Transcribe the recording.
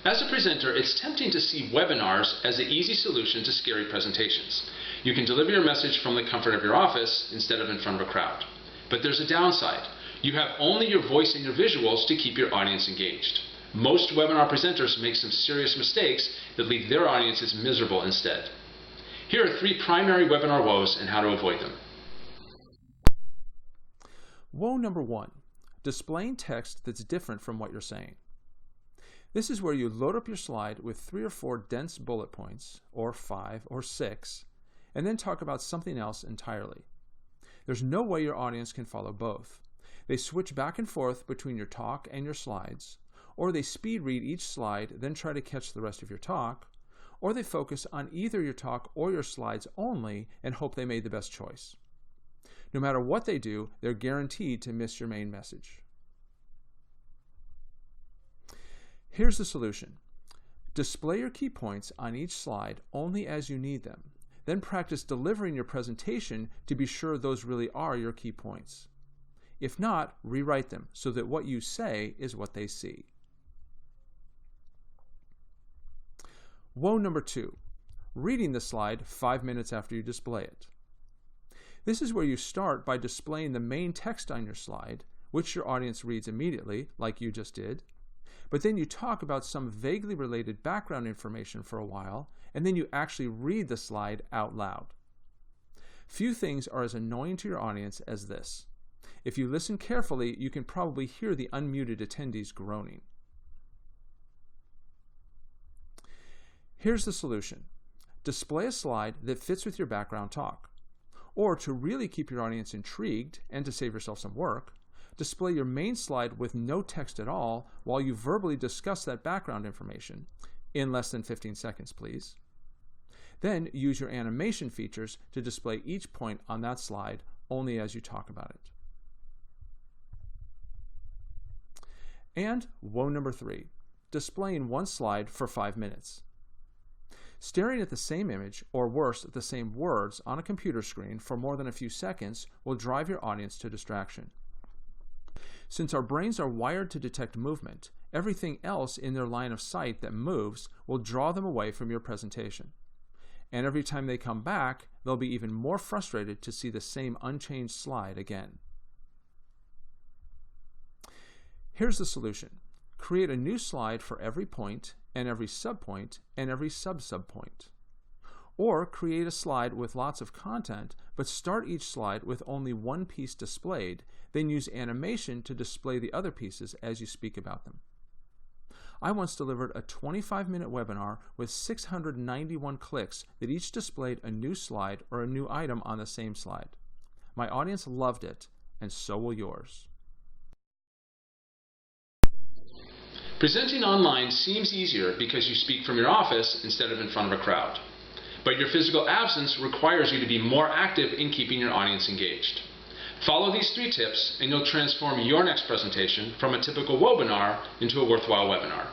As a presenter, it's tempting to see webinars as the easy solution to scary presentations. You can deliver your message from the comfort of your office instead of in front of a crowd. But there's a downside. You have only your voice and your visuals to keep your audience engaged. Most webinar presenters make some serious mistakes that leave their audiences miserable instead. Here are 3 primary webinar woes and how to avoid them. Woe number 1, displaying text that's different from what you're saying. This is where you load up your slide with 3 or 4 dense bullet points, or 5 or 6, and then talk about something else entirely. There's no way your audience can follow both. They switch back and forth between your talk and your slides, or they speed read each slide, then try to catch the rest of your talk, or they focus on either your talk or your slides only and hope they made the best choice. No matter what they do, they're guaranteed to miss your main message. Here's the solution. Display your key points on each slide only as you need them. Then practice delivering your presentation to be sure those really are your key points. If not, rewrite them so that what you say is what they see. Woe number 2, reading the slide 5 minutes after you display it. This is where you start by displaying the main text on your slide, which your audience reads immediately, like you just did, but then you talk about some vaguely related background information for a while, and then you actually read the slide out loud. Few things are as annoying to your audience as this. If you listen carefully, you can probably hear the unmuted attendees groaning. Here's the solution. Display a slide that fits with your background talk. Or to really keep your audience intrigued and to save yourself some work, display your main slide with no text at all while you verbally discuss that background information, in less than 15 seconds, please. Then use your animation features to display each point on that slide only as you talk about it. And woe number 3, displaying one slide for 5 minutes. Staring at the same image, or worse, the same words on a computer screen for more than a few seconds will drive your audience to distraction. Since our brains are wired to detect movement, everything else in their line of sight that moves will draw them away from your presentation. And every time they come back, they'll be even more frustrated to see the same unchanged slide again. Here's the solution. Create a new slide for every point and every subpoint and every sub-subpoint. Or create a slide with lots of content, but start each slide with only one piece displayed, then use animation to display the other pieces as you speak about them. I once delivered a 25-minute webinar with 691 clicks that each displayed a new slide or a new item on the same slide. My audience loved it, and so will yours. Presenting online seems easier because you speak from your office instead of in front of a crowd. But your physical absence requires you to be more active in keeping your audience engaged. Follow these 3 tips and you'll transform your next presentation from a typical webinar into a worthwhile webinar.